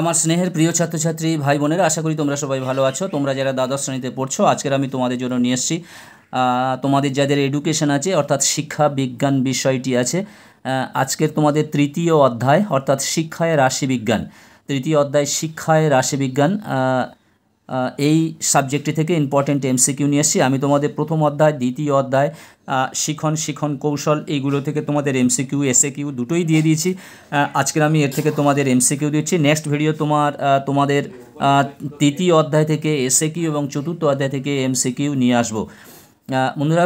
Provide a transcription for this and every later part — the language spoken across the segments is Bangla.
আমার স্নেহের প্রিয় ছাত্রছাত্রী ভাই বোনেরা, আশা করি তোমরা সবাই ভালো আছো। তোমরা যারা দ্বাদশ শ্রেণীতে পড়ছো, আজকের আমি তোমাদের জন্য নিয়ে এসেছি তোমাদের যাদের এডুকেশন আছে অর্থাৎ শিক্ষা বিজ্ঞান বিষয়টি আছে, আজকের তোমাদের তৃতীয় অধ্যায় অর্থাৎ শিক্ষায় রাশিবিজ্ঞান। তৃতীয় অধ্যায় শিক্ষায় রাশিবিজ্ঞান, এই সাবজেক্টটি থেকে ইম্পর্টেন্ট এমসিকিউ নিয়ে এসেছি। আমি তোমাদের প্রথম অধ্যায়, দ্বিতীয় অধ্যায়, শিখন কৌশল, এইগুলো থেকে তোমাদের এমসিকিউ এসএকিউ দুটোই দিয়ে দিয়েছি। আজকের আমি এর থেকে তোমাদের এমসিকিউ দিচ্ছি। নেক্সট ভিডিও তোমাদের তৃতীয় অধ্যায় থেকে এসএকিউ এবং চতুর্থ অধ্যায় থেকে এমসিকিউ নিয়ে আসবো। বন্ধুরা,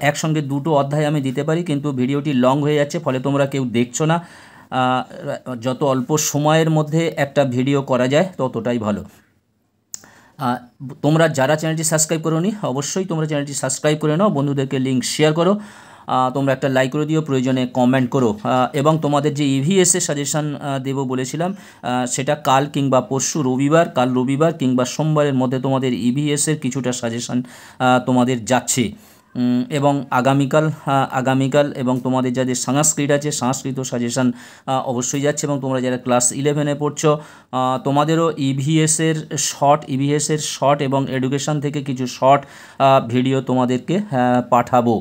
একসঙ্গে দুটো অধ্যায় আমি দিতে পারি, কিন্তু ভিডিওটি লং হয়ে যাচ্ছে, ফলে তোমরা কেউ দেখছো না। যত অল্প সময়ের মধ্যে একটা ভিডিও করা যায় ততটাই ভালো। তোমরা যারা চ্যানেলটি সাবস্ক্রাইব করোনি, অবশ্যই তোমরা চ্যানেলটি সাবস্ক্রাইব করে নাও, বন্ধুদেরকে লিঙ্ক শেয়ার করো, তোমরা একটা লাইক করে দিও, প্রয়োজনে কমেন্ট করো, এবং তোমাদের যে ইভিএসের সাজেশান দেবো বলেছিলাম, সেটা কাল কিংবা পরশু কাল রবিবার কিংবা সোমবারের মধ্যে তোমাদের ইভিএসের কিছুটা সাজেশান তোমাদের যাচ্ছে। এবং আগামীকাল এবং তোমাদের যাদের সংস্কৃত আছে, সংস্কৃত সাজেশান অবশ্যই যাচ্ছে। এবং তোমরা যারা ক্লাস 11-এ পড়ছো, তোমাদেরও ইভিএসের শর্ট এবং এডুকেশান থেকে কিছু শর্ট ভিডিও তোমাদেরকে পাঠাবো।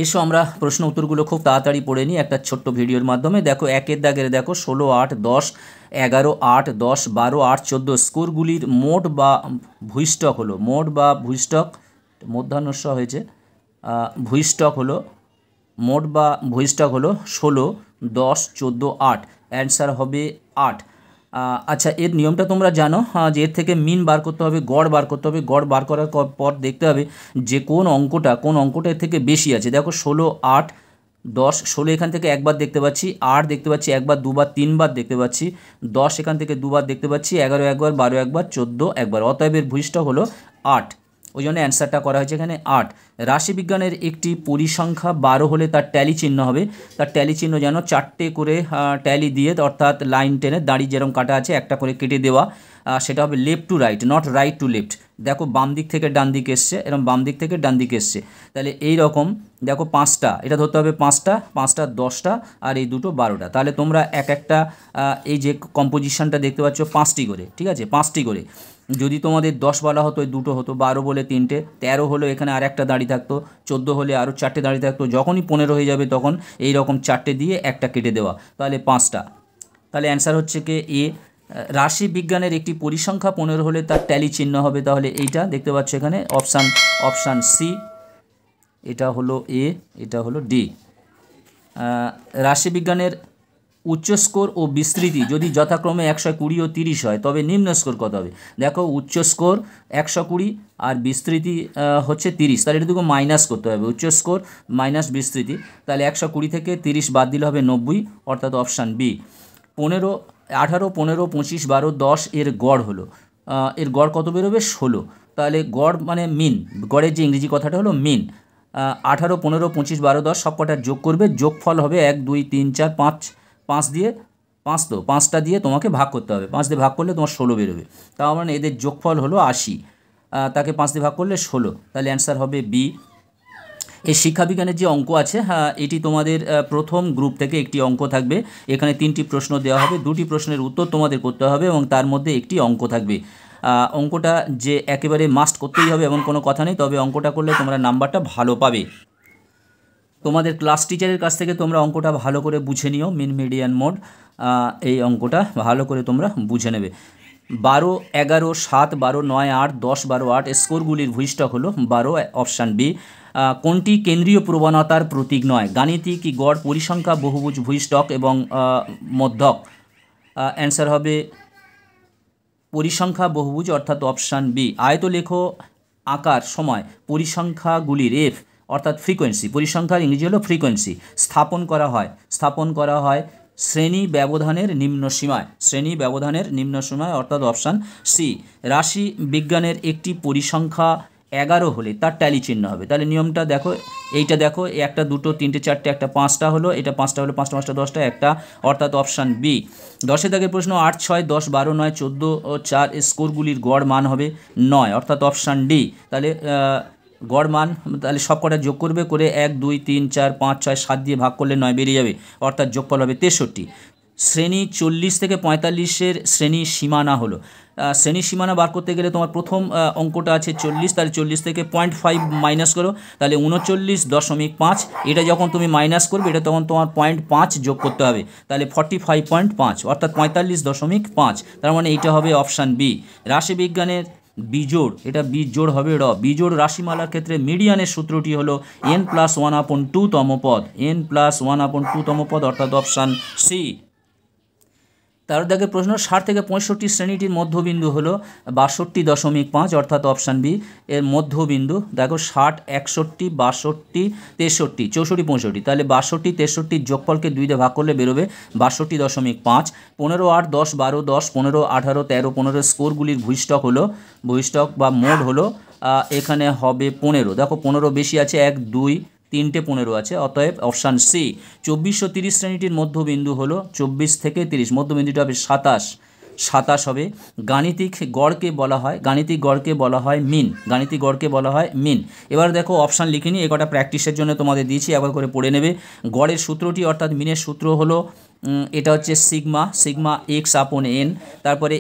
এসো আমরা প্রশ্ন উত্তরগুলো খুব তাড়াতাড়ি পড়ে নিই একটা ছোট্ট ভিডিওর মাধ্যমে। দেখো, একের দাগের দেখো 16, 8, 10, 11, 8, 10, 12, 8, 14 স্কোরগুলির মোট বা ভূইষ্ঠক হলো, মধ্যাহ্নস্য হয়েছে, ভূইষ্ঠক হলো, মোট বা ভূইষ্ঠক হলো 16, 10, 14, 8। অ্যান্সার হবে 8। আচ্ছা, এর নিয়মটা তোমরা জানো যে এর থেকে মিন বার করতে হবে, গড় বার করতে হবে। গড় বার করার পর দেখতে হবে যে কোন অঙ্কটা এর থেকে বেশি আছে। দেখো 16, 8, 10, 16 এখান থেকে একবার দেখতে পাচ্ছি, 8 দেখতে পাচ্ছি একবার, দুবার, তিনবার দেখতে পাচ্ছি, 10 এখান থেকে দুবার দেখতে পাচ্ছি, 11 একবার, 12 একবার, 14 একবার। অতএব এর ভূইষ্ঠক হলো 8, ওই জন্য অ্যান্সারটা করা হয়েছে এখানে 8। রাশিবিজ্ঞানের একটি পরিসংখ্যা 12 হলে তার ট্যালি চিহ্ন হবে। তার ট্যালি চিহ্ন যেন 4টে করে ট্যালি দিয়ে, অর্থাৎ লাইন টেনে দাড়ি যেরকম কাটা আছে একটা করে কেটে দেওয়া, সেটা হবে left to right, not right to left. দেখো, বাম দিক থেকে ডান দিকে এসছে, এরকম বাম দিক থেকে ডান দিকে এসছে, তাহলে এই রকম দেখো 5টা, এটা ধরতে হবে 5টা, 10টা, আর এই দুটো 12টা। তাহলে তোমরা একটা এই যে কম্পোজিশনটা দেখতে পাচ্ছ 5টি করে, ঠিক আছে, 5টি করে। যদি তোমাদের 10 বলা হতো দুটো হতো, 12 বলে 3টে, 13 হলো এখানে আর একটা দাঁড়িয়ে থাকতো, 14 হলে আরও 4টে দাঁড়িয়ে থাকতো, যখনই 15 হয়ে যাবে তখন এই রকম 4টে দিয়ে একটা কেটে দেওয়া, তাহলে 5টা। তাহলে অ্যান্সার হচ্ছে কি এ। রাশি বিজ্ঞানের একটি পরিসংখ্যা 15 হলে তার ট্যালি চিহ্ন হবে, তাহলে এইটা দেখতে পাচ্ছ এখানে অপশান সি, এটা হলো এ, এটা হলো ডি। রাশিবিজ্ঞানের উচ্চ স্কোর ও বিস্তৃতি যদি যথাক্রমে 120 ও 30 হয়, তবে নিম্ন স্কোর কত হবে? দেখো, উচ্চ স্কোর 120 আর বিস্তৃতি হচ্ছে 30, তাহলে এটা দুটো মাইনাস করতে হবে, উচ্চ স্কোর মাইনাস বিস্তৃতি, তাহলে 120 থেকে 30 বাদ দিলে হবে 90, অর্থাৎ অপশান বি। 18, 15, 25, 12, 10 এর গড় হলো, এর গড় কত বেরোবে? 16, তাহলে গড় মানে মিন, গড়ের যে ইংরেজি কথাটা হলো মিন। 18, 15, 25, 12, 10 সব কটার যোগ করবে, যোগফল হবে 1, 2, 3, 4, 5 দিয়ে 5টা দিয়ে তোমাকে ভাগ করতে হবে, 5 দিয়ে ভাগ করলে তোমার 16 বেরোবে। তার মানে এদের যোগফল হলো 80, তাকে 5 দিয়ে ভাগ করলে 16, তাহলে অ্যান্সার হবে বি। এই শিক্ষাবিজ্ঞানের যে অঙ্ক আছে, এটি তোমাদের প্রথম গ্রুপ থেকে একটি অঙ্ক থাকবে। এখানে 3টি প্রশ্ন দেওয়া হবে, 2টি প্রশ্নের উত্তর তোমাদের করতে হবে এবং তার মধ্যে একটি অঙ্ক থাকবে। অঙ্কটা যে একেবারে মাস্ট করতেই হবে এমন কোনো কথা নেই, তবে অঙ্কটা করলে তোমরা নাম্বারটা ভালো পাবে। তোমাদের ক্লাস টিচারের কাছ থেকে তোমরা অঙ্কটা ভালো করে বুঝে নিও, মিন মিডিয়ান মোড, এই অঙ্কটা ভালো করে তোমরা বুঝে নেবে। 12, 11, 7, 12, 9, 8, 10, 12, 8 স্কোরগুলির ভূইষ্ঠক হলো 12, অপশান বি। কোনটি কেন্দ্রীয় প্রবণতার প্রতীক নয়? গাণিতিক, গড়, পরিসংখ্যা, বহুভুজ, ভূইষ্ঠক এবং মধ্যক। অ্যান্সার হবে পরিসংখ্যা, বহুভুজ, অর্থাৎ অপশান বি। আয়তলেখ আকার সময় পরিসংখ্যাগুলির এফ অর্থাৎ ফ্রিকোয়েন্সি, পরিসংখ্যার ইংরেজি হলো ফ্রিকোয়েন্সি, স্থাপন করা হয় শ্রেণী ব্যবধানের নিম্ন সীমায়, অর্থাৎ অপশান সি। রাশি বিজ্ঞানের একটি পরিসংখ্যা 11 হলে তার ট্যালি চিহ্ন হবে, তাহলে নিয়মটা দেখো, এইটা দেখো, 1, 2, 3, 4, একটা 5টা হলো, এটা 5টা হলো, 5টা 10টা একটা, অর্থাৎ অপশান বি। 10 দাগের প্রশ্ন 8, 6, 10, 12, 9, 14, 4 স্কোরগুলির গড় মান হবে 9, অর্থাৎ অপশান ডি। তাহলে গড় মান, তাহলে সব কটা যোগ করবে, করে 1, 2, 3, 4, 5, 6, 7 দিয়ে ভাগ করলে 9 বেরিয়ে যাবে, অর্থাৎ যোগফল হবে 63। শ্রেণী 40 থেকে 45-এর শ্রেণী সীমানা হলো। শ্রেণীর সীমানা বার করতে গেলে তোমার প্রথম অঙ্কটা আছে 40, তাহলে 40 থেকে 0.5 মাইনাস করো, তাহলে 39.5। এটা যখন তুমি মাইনাস করবে এটা তখন তোমার 0.5 যোগ করতে হবে, তাহলে 45.5 অর্থাৎ 45.5। তার মানে এইটা হবে অপশান বি। রাশিবিজ্ঞানের বিজোড়, এটা বিজোড় হবে র। বিজোড় রাশিমালার ক্ষেত্রে মিডিয়ানের সূত্রটি হলো n+1/2 তম পদ, n+1/2 তম পদ অর্থাৎ অপশান সি। তার দেখে প্রশ্ন 60 থেকে 65 শ্রেণীটির মধ্যবিন্দু হলো 62.5 অর্থাৎ অপশান বি এর মধ্যবিন্দু। দেখো 60, 61, 62, 63, 64, 65, তাহলে 62, 63 যোগফলকে 2 দিয়ে ভাগ করলে বেরোবে 62.5। 15, 8, 10, 12, 10, 15, 18, 13, 15 স্কোরগুলির ভূইষ্ঠক হলো, ভূইষ্ঠক বা মোড হলো এখানে হবে 15। দেখো 15 বেশি আছে, 1, 2, 3টে 15 আছে, অতএব অপশান সি। 24 ও 30 শ্রেণীটির মধ্যবিন্দু হলো 24 থেকে 30, মধ্যবিন্দুটা হবে 27 হবে। গাণিতিক গড়কে বলা হয়, গাণিতিক গড়কে বলা হয় মিন, গাণিতিক গড়কে বলা হয় মিন। এবার দেখো অপশান লিখিনি, এ কটা প্র্যাকটিসের জন্য তোমাদের দিয়েছি, একবার করে পড়ে নেবে। গড়ের সূত্রটি অর্থাৎ মিনের সূত্র হলো এটা হচ্ছে সিগমা x/n, তারপরে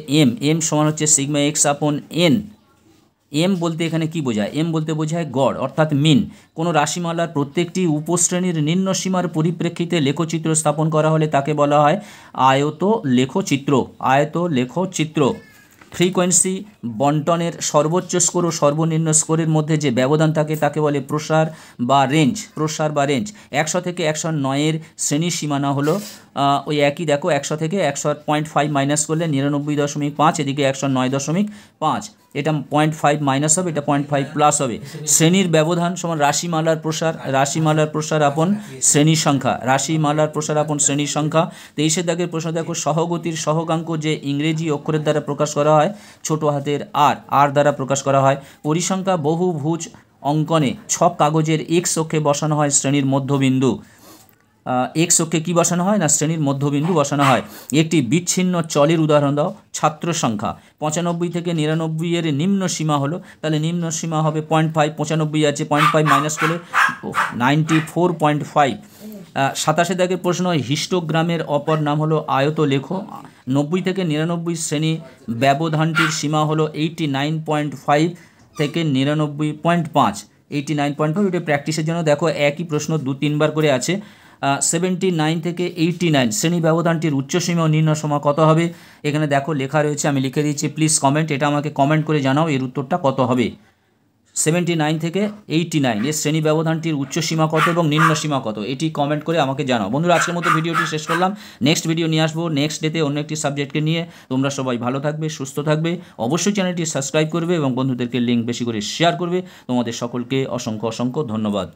এম সমান হচ্ছে সিগমা x/n। এম বলতে এখানে কি বোঝায়? এম বলতে বোঝায় গড় অর্থাৎ মিন। কোনো রাশিমালার প্রত্যেকটি উপশ্রেণীর নিম্ন সীমার পরিপ্রেক্ষিতে লেখচিত্র স্থাপন করা হলে তাকে বলা হয় আয়ত লেখচিত্র, আয়ত লেখচিত্র। ফ্রিকোয়েন্সি বন্টনের সর্বোচ্চ স্কোর ও সর্বনিম্ন স্কোরের মধ্যে যে ব্যবধান থাকে তাকে বলে প্রসার বা রেঞ্জ, প্রসার বা রেঞ্জ। 100 থেকে 109-এর শ্রেণীর সীমানা হলো ওই একই, দেখো 100 থেকে 100.5 মাইনাস করলে 99.5, এদিকে 109.5, এটা 0.5 মাইনাস হবে, এটা 0.5 প্লাস হবে। শ্রেণীর ব্যবধান সমান রাশিমালার প্রসার, রাশিমালার প্রসার আপন শ্রেণীর সংখ্যা, রাশিমালার প্রসার আপন শ্রেণীর সংখ্যা। 23-এর দাগের প্রশ্ন দেখো, সহগতির সহগাঙ্ক যে ইংরেজি অক্ষরের দ্বারা প্রকাশ করা হয় ছোট হাতের আর দ্বারা প্রকাশ করা হয়। পরিসংখ্যা বহুভুজ অঙ্কনে ছক কাগজের এক্স অক্ষে বসানো হয় শ্রেণীর মধ্যবিন্দু। এক্স অক্ষে কী বসানো হয় না, শ্রেণীর মধ্যবিন্দু বসানো হয়। একটি বিচ্ছিন্ন চলের উদাহরণ দাও। ছাত্র সংখ্যা 95 থেকে 99-এর নিম্ন সীমা হলো, তাহলে নিম্ন সীমা হবে 0.5, 95 আছে, 0.5 মাইনাস করলে 94.5। 27-এর দাগের প্রশ্ন, হিস্টোগ্রামের অপর নাম হলো আয়ত লেখো। 90 থেকে 99 শ্রেণী ব্যবধানটির সীমা হলো 89.5 থেকে 99.5, 89.5। এটা প্র্যাকটিসের জন্য দেখো একই প্রশ্ন 2-3 বার করে আছে। 79 থেকে 89 শ্রেণী ব্যবধানটির উচ্চসীমা ও নিম্নসীমা কত হবে? এখানে দেখো লেখা রয়েছে, আমি লিখে দিচ্ছি, প্লিজ কমেন্ট, এটা আমাকে কমেন্ট করে জানাও এর উত্তরটা কত হবে। 79 থেকে 89 এর শ্রেণী ব্যবধানটির উচ্চসীমা কত এবং নিম্নসীমা কত, এটি কমেন্ট করে আমাকে জানাও। বন্ধুরা, আজকের মতো ভিডিওটি শেষ করলাম। নেক্সট ভিডিও নিয়ে আসবো নেক্সট ডেতে অন্য একটি সাবজেক্টকে নিয়ে। তোমরা সবাই ভালো থাকবে, সুস্থ থাকবে, অবশ্যই চ্যানেলটি সাবস্ক্রাইব করবে এবং বন্ধুদেরকে লিঙ্ক বেশি করে শেয়ার করবে। তোমাদের সকলকে অসংখ্য অসংখ্য ধন্যবাদ।